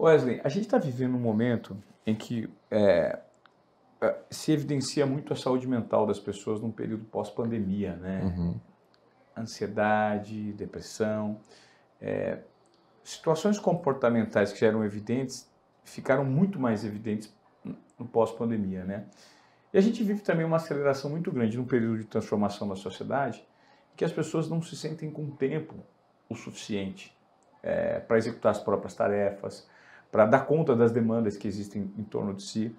Wesley, a gente está vivendo um momento em que se evidencia muito a saúde mental das pessoas num período pós-pandemia, né? Uhum. Ansiedade, depressão, situações comportamentais que já eram evidentes ficaram muito mais evidentes no pós-pandemia, né? E a gente vive também uma aceleração muito grande num período de transformação da sociedade, em que as pessoas não se sentem com tempo o suficiente para executar as próprias tarefas, para dar conta das demandas que existem em torno de si.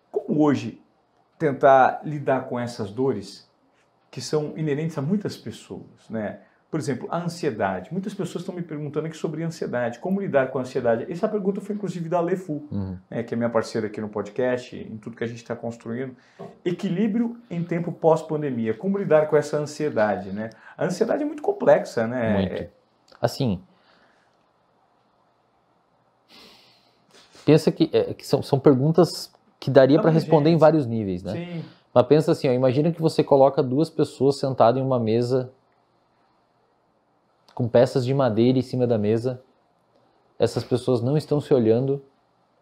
Como hoje tentar lidar com essas dores que são inerentes a muitas pessoas, né? Por exemplo, a ansiedade. Muitas pessoas estão me perguntando aqui sobre ansiedade. Como lidar com a ansiedade? Essa pergunta foi inclusive da Lê Fu, que é minha parceira aqui no podcast, em tudo que a gente está construindo. Equilíbrio em tempo pós-pandemia. Como lidar com essa ansiedade, né? A ansiedade é muito complexa, né? Muito. Assim, pensa que são perguntas que daria para responder em vários níveis, né? Sim. Mas pensa assim, imagina que você coloca duas pessoas sentadas em uma mesa com peças de madeira em cima da mesa. Essas pessoas não estão se olhando,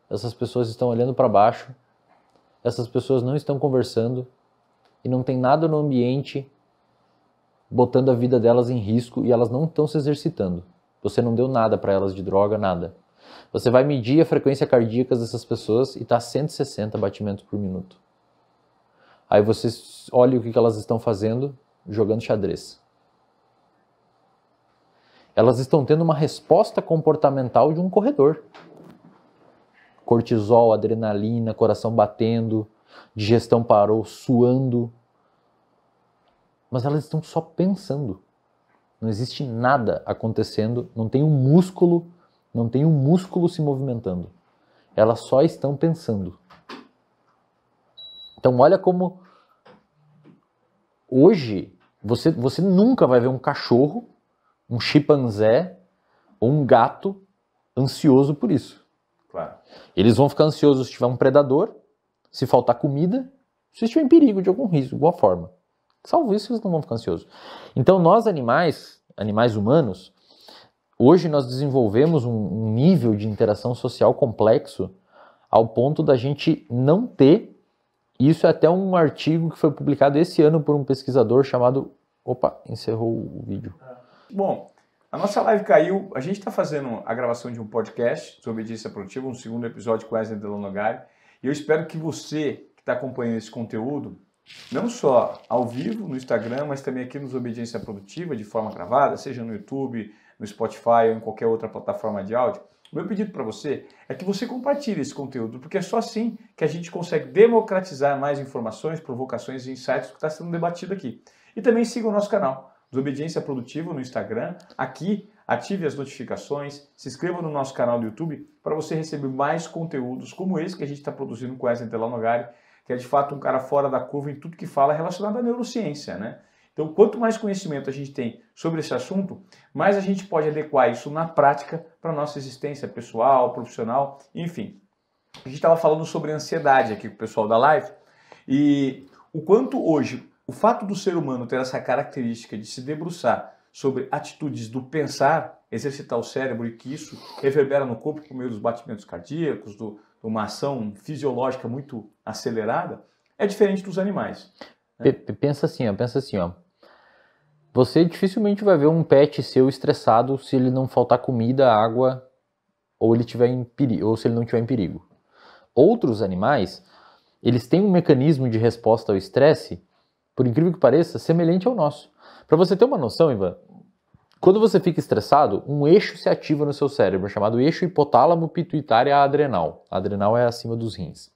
essas pessoas estão olhando para baixo, essas pessoas não estão conversando e não tem nada no ambiente botando a vida delas em risco e elas não estão se exercitando. Você não deu nada para elas de droga, nada. Você vai medir a frequência cardíaca dessas pessoas e está 160 batimentos por minuto. Aí você olha o que elas estão fazendo, jogando xadrez. Elas estão tendo uma resposta comportamental de um corredor. Cortisol, adrenalina, coração batendo, digestão parou, suando. Mas elas estão só pensando. Não existe nada acontecendo, não tem um músculo se movimentando. Elas só estão pensando. Então olha como hoje você nunca vai ver um cachorro, um chimpanzé ou um gato ansioso por isso. Claro. Eles vão ficar ansiosos se tiver um predador, se faltar comida, se estiver em perigo de algum risco, de alguma forma. Salvo isso, eles não vão ficar ansiosos. Então nós animais humanos, hoje nós desenvolvemos um nível de interação social complexo ao ponto da gente não ter. Isso é até um artigo que foi publicado esse ano por um pesquisador chamado... Opa, encerrou o vídeo. Bom, a nossa live caiu. A gente está fazendo a gravação de um podcast sobre obediência produtiva, um segundo episódio com Wesley Delonogari. E eu espero que você que está acompanhando esse conteúdo, não só ao vivo no Instagram, mas também aqui nos Obediência Produtiva, de forma gravada, seja no YouTube, no Spotify ou em qualquer outra plataforma de áudio. O meu pedido para você é que você compartilhe esse conteúdo, porque é só assim que a gente consegue democratizar mais informações, provocações e insights do que está sendo debatido aqui. E também siga o nosso canal, Desobediência Produtiva, no Instagram. Aqui, ative as notificações, se inscreva no nosso canal do YouTube para você receber mais conteúdos como esse que a gente está produzindo com Wesley Delonogari, que é de fato um cara fora da curva em tudo que fala relacionado à neurociência, né? Então, quanto mais conhecimento a gente tem sobre esse assunto, mais a gente pode adequar isso na prática para a nossa existência pessoal, profissional, enfim. A gente estava falando sobre ansiedade aqui com o pessoal da live e o quanto hoje o fato do ser humano ter essa característica de se debruçar sobre atitudes do pensar, exercitar o cérebro e que isso reverbera no corpo por meio dos batimentos cardíacos, de uma ação fisiológica muito acelerada, é diferente dos animais. Pensa assim, ó. Você dificilmente vai ver um pet seu estressado se ele não faltar comida, água, ou ele tiver em perigo, ou se ele não estiver em perigo. Outros animais, eles têm um mecanismo de resposta ao estresse, por incrível que pareça, semelhante ao nosso. Para você ter uma noção, Ivan, quando você fica estressado, um eixo se ativa no seu cérebro, chamado eixo hipotálamo pituitária adrenal. A adrenal é acima dos rins.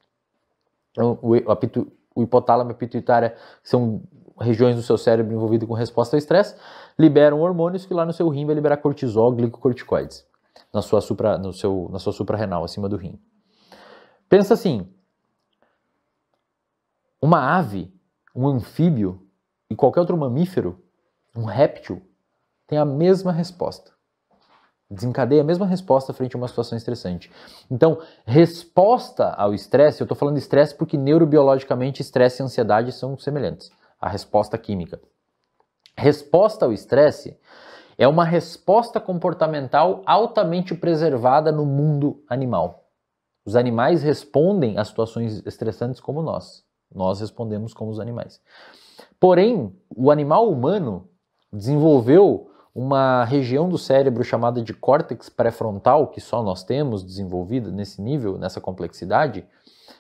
Então, o hipotálamo e a pituitária são regiões do seu cérebro envolvidas com resposta ao estresse, liberam hormônios que lá no seu rim vai liberar cortisol, glicocorticoides, na sua suprarrenal, acima do rim. Pensa assim, uma ave, um anfíbio e qualquer outro mamífero, um réptil, tem a mesma resposta. Desencadeia a mesma resposta frente a uma situação estressante. Então, resposta ao estresse, eu estou falando de estresse porque neurobiologicamente estresse e ansiedade são semelhantes. A resposta química. Resposta ao estresse, é uma resposta comportamental altamente preservada no mundo animal. Os animais respondem a situações estressantes como nós. Nós respondemos como os animais. Porém, o animal humano desenvolveu uma região do cérebro chamada de córtex pré-frontal, que só nós temos desenvolvida nesse nível, nessa complexidade,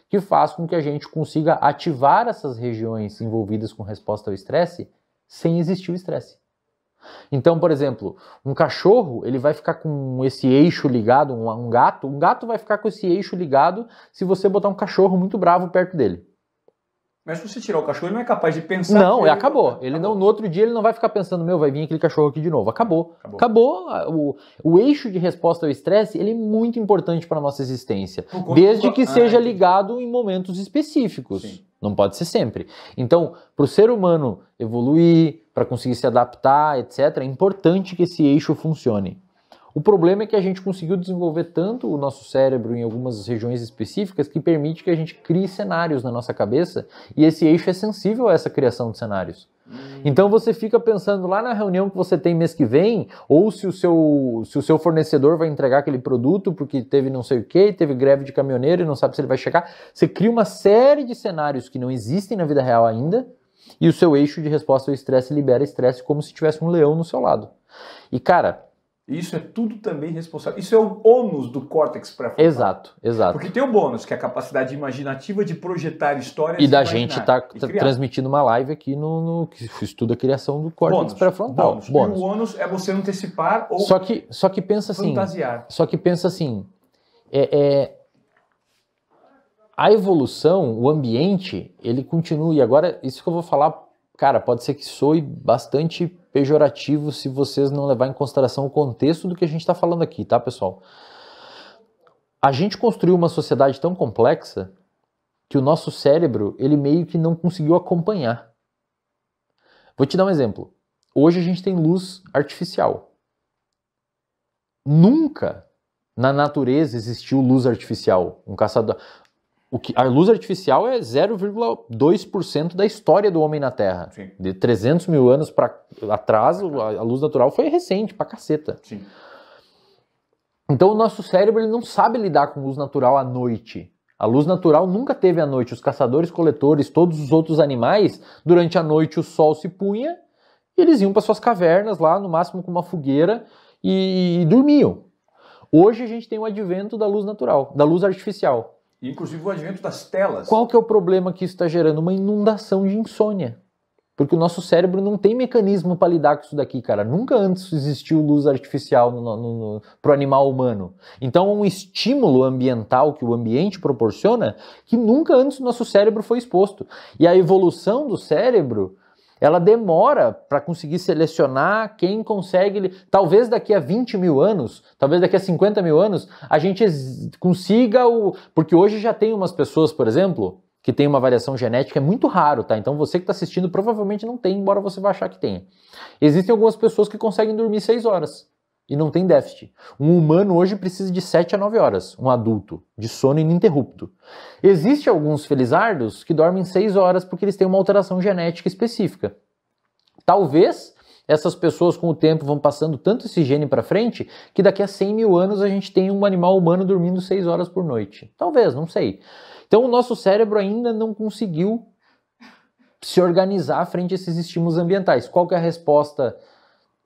que faz com que a gente consiga ativar essas regiões envolvidas com resposta ao estresse sem existir o estresse. Então, por exemplo, um cachorro, ele vai ficar com esse eixo ligado, um gato vai ficar com esse eixo ligado se você botar um cachorro muito bravo perto dele. Mas se você tirar o cachorro, ele não é capaz de pensar. Não, acabou. Ele não, no outro dia ele não vai ficar pensando, vai vir aquele cachorro aqui de novo. Acabou. O eixo de resposta ao estresse, ele é muito importante para a nossa existência. Desde que seja ligado em momentos específicos. Sim. Não pode ser sempre. Então, para o ser humano evoluir, para conseguir se adaptar, etc., é importante que esse eixo funcione. O problema é que a gente conseguiu desenvolver tanto o nosso cérebro em algumas regiões específicas que permite que a gente crie cenários na nossa cabeça e esse eixo é sensível a essa criação de cenários. Então você fica pensando lá na reunião que você tem mês que vem, ou se o seu fornecedor vai entregar aquele produto porque teve não sei o que, teve greve de caminhoneiro e não sabe se ele vai chegar. Você cria uma série de cenários que não existem na vida real ainda e o seu eixo de resposta ao estresse libera estresse como se tivesse um leão no seu lado. E cara... Isso é tudo também responsável. Isso é o ônus do córtex pré-frontal. Exato. Porque tem o bônus, que é a capacidade imaginativa de projetar histórias. E da gente tá transmitindo uma live aqui que estuda a criação do córtex pré-frontal. Bônus. E o ônus é você antecipar ou só que pensa assim, fantasiar. Só que pensa assim, a evolução, o ambiente, ele continua. E agora, isso que eu vou falar, cara, pode ser que soe bastante pejorativo se vocês não levar em consideração o contexto do que a gente está falando aqui, tá, pessoal? A gente construiu uma sociedade tão complexa que o nosso cérebro, ele meio que não conseguiu acompanhar. Vou te dar um exemplo. Hoje a gente tem luz artificial. Nunca na natureza existiu luz artificial. Um caçador... A luz artificial é 0,2% da história do homem na Terra. Sim. De 300 mil anos para atrás, a luz natural foi recente, pra caceta. Sim. Então o nosso cérebro ele não sabe lidar com luz natural à noite. A luz natural nunca teve à noite. Os caçadores-coletores, todos os outros animais, durante a noite o sol se punha e eles iam para suas cavernas lá, no máximo com uma fogueira, e dormiam. Hoje a gente tem o advento da luz natural, da luz artificial. Inclusive o advento das telas. Qual que é o problema que isso está gerando? Uma inundação de insônia. Porque o nosso cérebro não tem mecanismo para lidar com isso daqui, cara. Nunca antes existiu luz artificial para o animal humano. Então é um estímulo ambiental que o ambiente proporciona que nunca antes o nosso cérebro foi exposto. E a evolução do cérebro, ela demora para conseguir selecionar quem consegue... Talvez daqui a 20 mil anos, talvez daqui a 50 mil anos, a gente consiga... Porque hoje já tem umas pessoas, por exemplo, que tem uma variação genética, é muito raro, tá? Então você que está assistindo provavelmente não tem, embora você vá achar que tenha. Existem algumas pessoas que conseguem dormir 6 horas e não tem déficit. Um humano hoje precisa de 7 a 9 horas, um adulto, de sono ininterrupto. Existem alguns felizardos que dormem 6 horas porque eles têm uma alteração genética específica. Talvez essas pessoas com o tempo vão passando tanto esse gene para frente que daqui a 100 mil anos a gente tem um animal humano dormindo 6 horas por noite. Talvez, não sei. Então o nosso cérebro ainda não conseguiu se organizar frente a esses estímulos ambientais. Qual que é a resposta?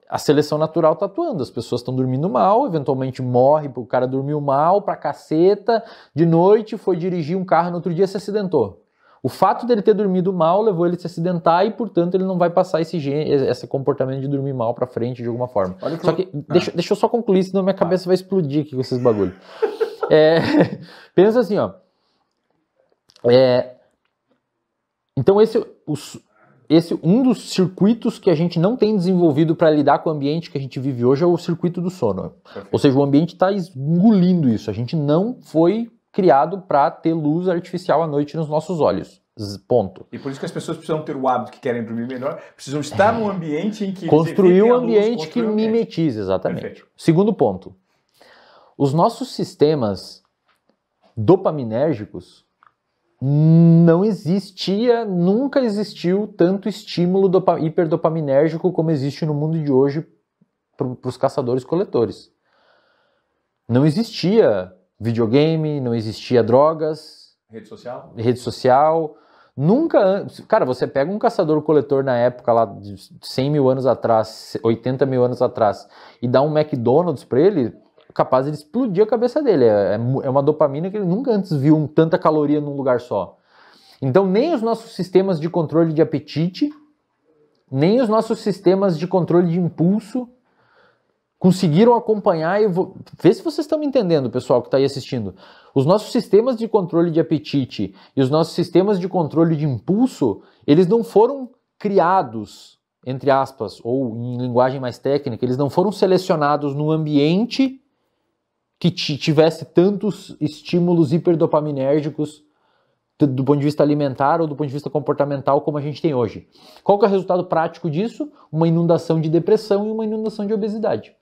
A seleção natural está atuando, as pessoas estão dormindo mal, eventualmente morre, o cara dormiu mal pra caceta, de noite foi dirigir um carro, no outro dia se acidentou. O fato dele ter dormido mal levou ele a se acidentar e, portanto, ele não vai passar esse comportamento de dormir mal pra frente de alguma forma. Só que, deixa eu só concluir, senão minha cabeça vai explodir aqui com esses bagulho. Pensa assim, ó. Então um dos circuitos que a gente não tem desenvolvido para lidar com o ambiente que a gente vive hoje é o circuito do sono. Perfeito. Ou seja, o ambiente está engolindo isso. A gente não foi criado para ter luz artificial à noite nos nossos olhos. Ponto. E por isso que as pessoas precisam ter o hábito que querem dormir melhor, precisam estar num ambiente em que... Construir um ambiente que mimetize, exatamente. Perfeito. Segundo ponto. Os nossos sistemas dopaminérgicos nunca existiu tanto estímulo hiperdopaminérgico como existe no mundo de hoje os caçadores-coletores. Não existia videogame, não existia drogas. Rede social. Nunca... Cara, você pega um caçador-coletor na época lá de 100 mil anos atrás, 80 mil anos atrás, e dá um McDonald's pra ele, capaz de explodir a cabeça dele. É uma dopamina que ele nunca antes viu tanta caloria num lugar só. Então, nem os nossos sistemas de controle de apetite, nem os nossos sistemas de controle de impulso conseguiram acompanhar e... Vê se vocês estão me entendendo, pessoal que está aí assistindo. Os nossos sistemas de controle de apetite e os nossos sistemas de controle de impulso, eles não foram criados, entre aspas, ou em linguagem mais técnica, eles não foram selecionados num ambiente que tivesse tantos estímulos hiperdopaminérgicos do ponto de vista alimentar ou do ponto de vista comportamental como a gente tem hoje. Qual que é o resultado prático disso? Uma inundação de depressão e uma inundação de obesidade.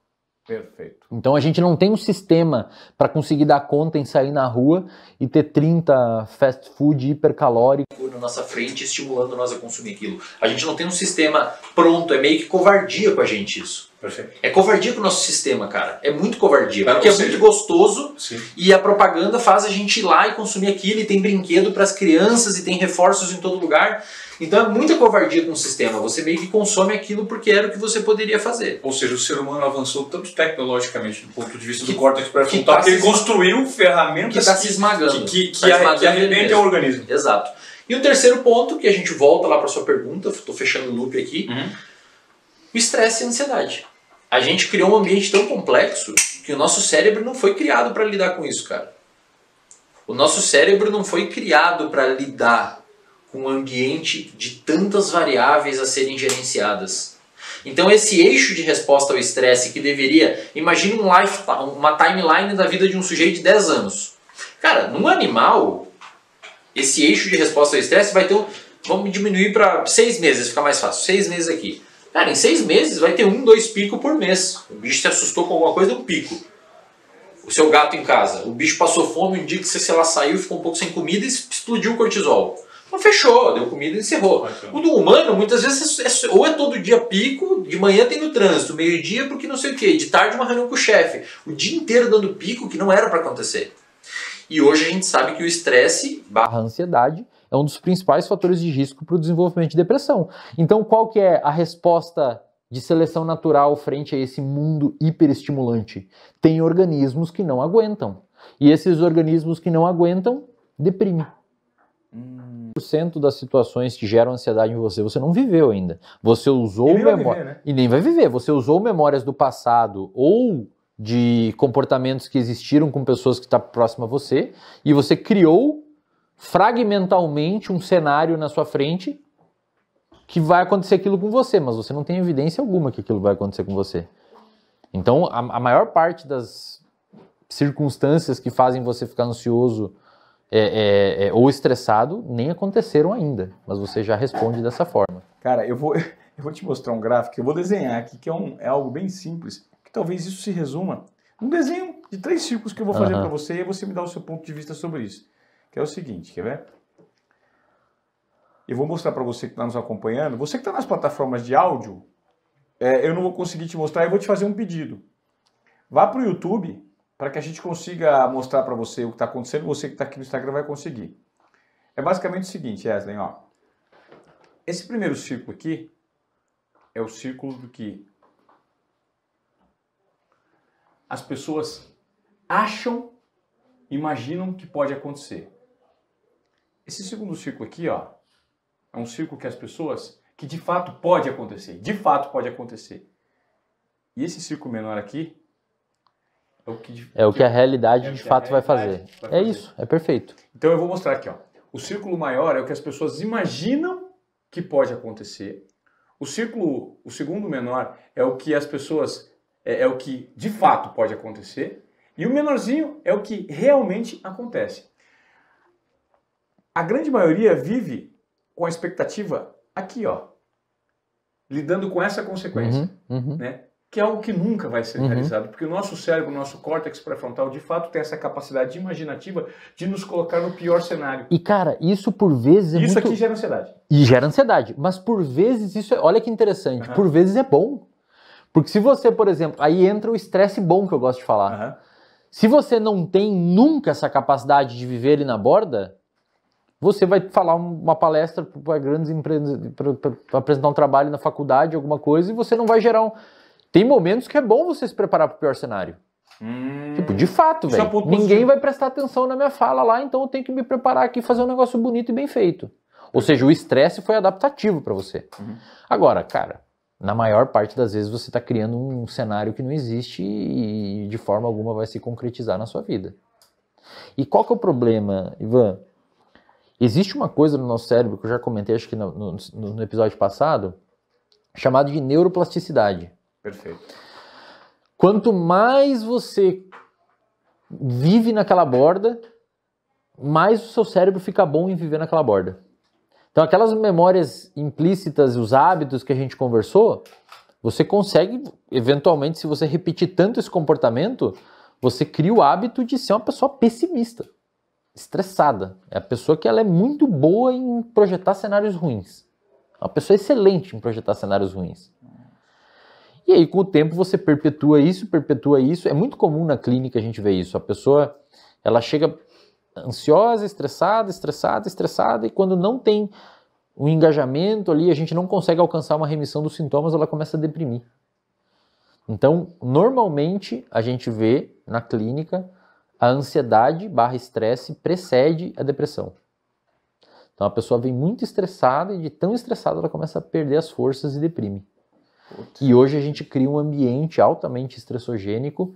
Perfeito. Então a gente não tem um sistema para conseguir dar conta em sair na rua e ter 30 fast food hipercalóricos na nossa frente estimulando nós a consumir aquilo. A gente não tem um sistema pronto, é meio que covardia com a gente isso. Perfeito. É covardia com o nosso sistema, cara. É muito covardia. Porque é muito gostoso. Sim. E a propaganda faz a gente ir lá e consumir aquilo, e tem brinquedo para as crianças, e tem reforços em todo lugar. Então é muita covardia com o sistema. Você meio que consome aquilo porque era o que você poderia fazer. Ou seja, o ser humano avançou tanto tecnologicamente do ponto de vista do córtex pré-frontal que ele construiu ferramentas que está se esmagando. Que arrebentam o organismo. Exato. E o terceiro ponto, que a gente volta lá para sua pergunta, estou fechando o loop aqui, o estresse e a ansiedade. A gente criou um ambiente tão complexo que o nosso cérebro não foi criado para lidar com isso, cara. O nosso cérebro não foi criado para lidar com um ambiente de tantas variáveis a serem gerenciadas. Então esse eixo de resposta ao estresse que deveria... Imagina uma timeline da vida de um sujeito de 10 anos. Cara, num animal, esse eixo de resposta ao estresse vai ter vamos diminuir para 6 meses, fica mais fácil. 6 meses aqui. Cara, em 6 meses vai ter 1, 2 picos por mês. O bicho se assustou com alguma coisa, deu um pico. O seu gato em casa, o bicho passou fome, um dia que você, sei lá, saiu, ficou um pouco sem comida e explodiu o cortisol. Então fechou, deu comida e encerrou. O do humano, muitas vezes, ou é todo dia pico, de manhã tem no trânsito, meio-dia porque não sei o que, de tarde uma reunião com o chefe. O dia inteiro dando pico que não era para acontecer. E hoje a gente sabe que o estresse barra ansiedade é um dos principais fatores de risco para o desenvolvimento de depressão. Então qual que é a resposta de seleção natural frente a esse mundo hiperestimulante? Tem organismos que não aguentam. E esses organismos que não aguentam, deprimem. 100% das situações que geram ansiedade em você, você não viveu ainda. Você usou memórias, né? E nem vai viver. Você usou memórias do passado ou de comportamentos que existiram com pessoas que estão próximas a você, e você criou fragmentalmente um cenário na sua frente que vai acontecer aquilo com você, mas você não tem evidência alguma que aquilo vai acontecer com você. Então, a maior parte das circunstâncias que fazem você ficar ansioso ou estressado nem aconteceram ainda, mas você já responde dessa forma. Cara, eu vou te mostrar um gráfico, eu vou desenhar aqui, que é algo bem simples, que talvez isso se resuma num desenho de 3 círculos que eu vou fazer para você, e aí você me dá o seu ponto de vista sobre isso. Que é o seguinte, quer ver? Eu vou mostrar para você que está nos acompanhando. Você que está nas plataformas de áudio, eu não vou conseguir te mostrar, eu vou te fazer um pedido. Vá para o YouTube, para que a gente consiga mostrar para você o que está acontecendo. Você que está aqui no Instagram vai conseguir. É basicamente o seguinte, Wesley, ó. Esse primeiro círculo aqui é o círculo do que as pessoas acham, imaginam que pode acontecer. Esse segundo círculo aqui, ó, é um círculo que as pessoas, que de fato pode acontecer. De fato pode acontecer. E esse círculo menor aqui é o que a realidade de fato vai fazer. É isso, é perfeito. Então eu vou mostrar aqui, ó. O círculo maior é o que as pessoas imaginam que pode acontecer. O segundo menor é o que as pessoas, é o que de fato pode acontecer. E o menorzinho é o que realmente acontece. A grande maioria vive com a expectativa aqui, ó, lidando com essa consequência, né? Que é algo que nunca vai ser realizado, porque o nosso cérebro, o nosso córtex pré-frontal, de fato tem essa capacidade imaginativa de nos colocar no pior cenário. E cara, isso por vezes é isso aqui gera ansiedade. E gera ansiedade, mas por vezes isso olha que interessante, por vezes é bom. Porque se você, por exemplo, aí entra o estresse bom que eu gosto de falar. Uhum. Se você não tem nunca essa capacidade de viver ali na borda, você vai falar uma palestra para grandes empresas, para apresentar um trabalho na faculdade, alguma coisa, e você não vai gerar um... Tem momentos que é bom você se preparar para o pior cenário. Tipo, de fato, velho. Ninguém vai prestar atenção na minha fala lá, então eu tenho que me preparar aqui e fazer um negócio bonito e bem feito. Ou seja, o estresse foi adaptativo para você. Agora, cara, na maior parte das vezes você está criando um cenário que não existe e de forma alguma vai se concretizar na sua vida. E qual que é o problema, Ivan? Existe uma coisa no nosso cérebro, que eu já comentei acho que no episódio passado, chamado de neuroplasticidade. Perfeito. Quanto mais você vive naquela borda, mais o seu cérebro fica bom em viver naquela borda. Então aquelas memórias implícitas, os hábitos que a gente conversou, você consegue, eventualmente, se você repetir tanto esse comportamento, você cria o hábito de ser uma pessoa pessimista, estressada. É a pessoa que ela é muito boa em projetar cenários ruins. É uma pessoa excelente em projetar cenários ruins. E aí, com o tempo, você perpetua isso. É muito comum na clínica a gente ver isso. A pessoa, ela chega ansiosa, estressada, e quando não tem um engajamento ali, a gente não consegue alcançar uma remissão dos sintomas, ela começa a deprimir. Então, normalmente, a gente vê na clínica a ansiedade / estresse precede a depressão. Então, a pessoa vem muito estressada e de tão estressada ela começa a perder as forças e deprime. Putz. E hoje a gente cria um ambiente altamente estressogênico.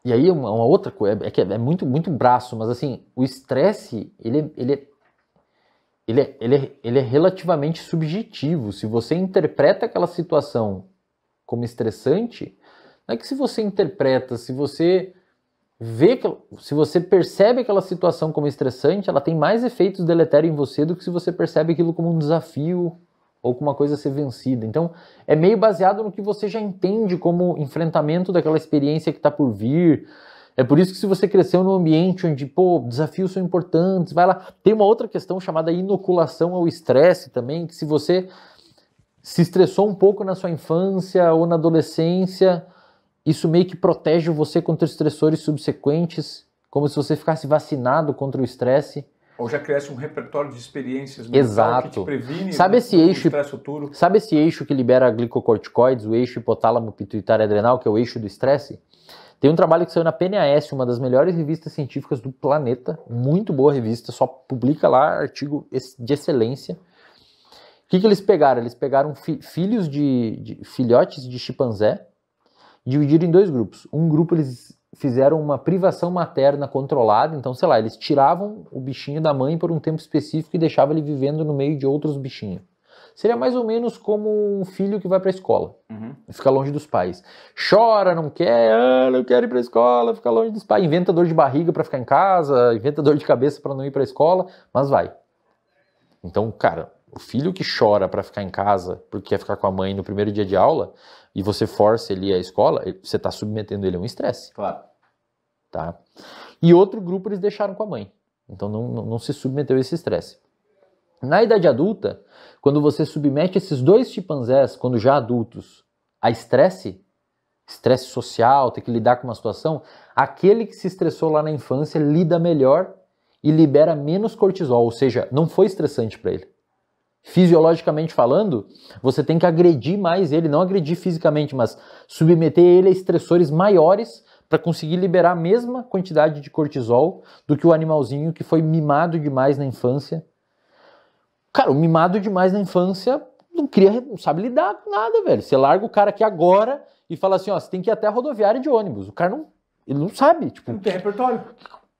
E aí uma outra coisa, é muito braço, mas assim, o estresse, ele é relativamente subjetivo. Se você interpreta aquela situação como estressante, não é que se você interpreta, se você vê, se você percebe aquela situação como estressante, ela tem mais efeitos deletérios em você do que se você percebe aquilo como um desafio ou como uma coisa a ser vencida. Então, é meio baseado no que você já entende como enfrentamento daquela experiência que está por vir. É por isso que se você cresceu num ambiente onde, desafios são importantes, vai lá. Tem uma outra questão chamada inoculação ao estresse também, que se você se estressou um pouco na sua infância ou na adolescência, isso meio que protege você contra estressores subsequentes, como se você ficasse vacinado contra o estresse. Ou já criasse um repertório de experiências Exato. Que te previne sabe esse eixo, estresse futuro. Sabe esse eixo que libera glicocorticoides, o eixo hipotálamo pituitário adrenal, que é o eixo do estresse? Tem um trabalho que saiu na PNAS, uma das melhores revistas científicas do planeta, muito boa revista, só publica lá artigo de excelência. O que eles pegaram? Eles pegaram filhotes de chimpanzé, dividiram em dois grupos. Um grupo eles fizeram uma privação materna controlada, então, sei lá, eles tiravam o bichinho da mãe por um tempo específico e deixavam ele vivendo no meio de outros bichinhos. Seria mais ou menos como um filho que vai para a escola, fica longe dos pais. Chora, não quero ir para a escola, fica longe dos pais. Inventa dor de barriga para ficar em casa, inventa dor de cabeça para não ir para a escola, mas vai. Então, cara, o filho que chora para ficar em casa porque quer ficar com a mãe no primeiro dia de aula e você força ele à escola, você está submetendo ele a um estresse. Claro. Tá? E outro grupo eles deixaram com a mãe. Então não se submeteu a esse estresse. Na idade adulta, quando você submete esses dois chimpanzés, quando já adultos, a estresse social, ter que lidar com uma situação, aquele que se estressou lá na infância lida melhor e libera menos cortisol, ou seja, não foi estressante para ele. Fisiologicamente falando, você tem que agredir mais ele, não agredir fisicamente, mas submeter ele a estressores maiores para conseguir liberar a mesma quantidade de cortisol do que o animalzinho que foi mimado demais na infância. Cara, o mimado demais na infância não sabe lidar com nada, velho. Você larga o cara aqui agora e fala assim, você tem que ir até a rodoviária de ônibus. O cara ele não sabe. Tipo, não tem repertório.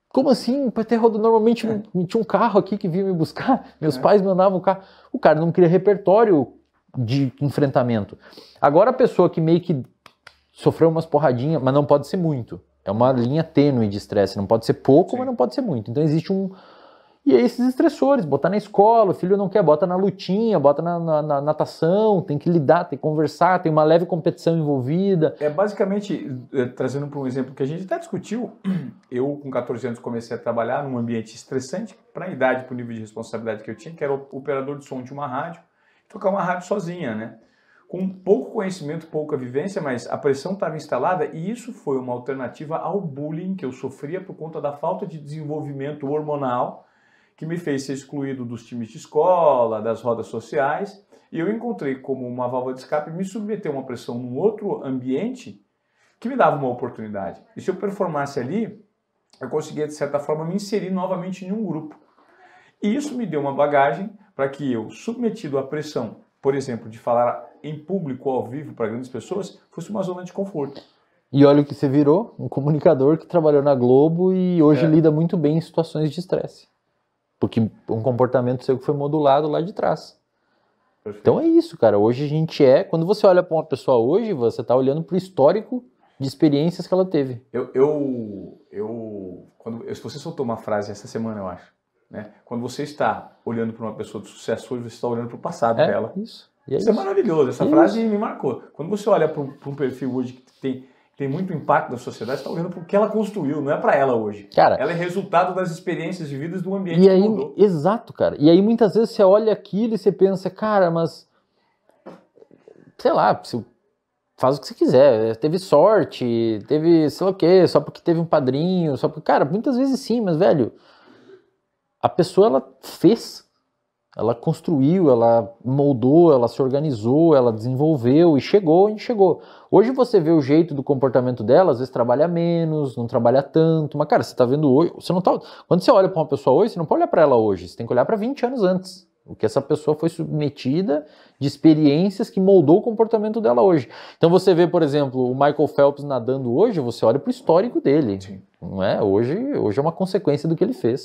Como assim? Normalmente tinha um carro aqui que vinha me buscar, meus pais mandavam o carro. O cara não cria repertório de enfrentamento. Agora a pessoa que meio que sofreu umas porradinhas, mas não pode ser muito. É uma linha tênue de estresse, não pode ser pouco, mas não pode ser muito. Então existe E aí esses estressores, botar na escola, o filho não quer, bota na lutinha, bota na natação, tem que lidar, tem que conversar, tem uma leve competição envolvida. É basicamente, trazendo para um exemplo que a gente até discutiu, eu com 14 anos comecei a trabalhar num ambiente estressante, para a idade, para o nível de responsabilidade que eu tinha, que era o operador de som de uma rádio, tocar uma rádio sozinha, né? com pouco conhecimento, pouca vivência, mas a pressão estava instalada e isso foi uma alternativa ao bullying que eu sofria por conta da falta de desenvolvimento hormonal que me fez ser excluído dos times de escola, das rodas sociais, e eu encontrei como uma válvula de escape me submeter a uma pressão num outro ambiente que me dava uma oportunidade. E se eu performasse ali, eu conseguia, de certa forma, me inserir novamente em um grupo. E isso me deu uma bagagem para que eu, submetido à pressão, por exemplo, de falar em público, ao vivo, para grandes pessoas, fosse uma zona de conforto. E olha o que você virou, um comunicador que trabalhou na Globo e hoje lida muito bem em situações de estresse. Porque um comportamento seu que foi modulado lá de trás. Perfeito. Então é isso, cara. Hoje a gente quando você olha para uma pessoa hoje, você está olhando para o histórico de experiências que ela teve. Se você soltou uma frase essa semana, eu acho, né? Quando você está olhando para uma pessoa de sucesso hoje, você está olhando para o passado dela. Isso. Isso é maravilhoso. Essa frase me marcou. Quando você olha para um perfil hoje que tem muito impacto na sociedade, você está olhando para o que ela construiu, não é para ela hoje. Cara, ela é resultado das experiências vividas do ambiente que mudou. Exato, cara. E aí muitas vezes você olha aquilo e você pensa, cara, mas sei lá, faz o que você quiser. Teve sorte, teve sei lá o quê, só porque teve um padrinho, só porque... Cara, muitas vezes sim, mas velho, a pessoa ela fez, ela construiu, ela moldou, ela se organizou, ela desenvolveu e chegou onde chegou. Hoje você vê o jeito do comportamento dela, às vezes trabalha menos, não trabalha tanto, mas cara, você tá vendo hoje, você não tá... Quando você olha para uma pessoa hoje, você não pode olhar para ela hoje, você tem que olhar para 20 anos antes. O que essa pessoa foi submetida de experiências que moldou o comportamento dela hoje. Então você vê, por exemplo, o Michael Phelps nadando hoje, você olha para o histórico dele. Sim. Não é? Hoje é uma consequência do que ele fez.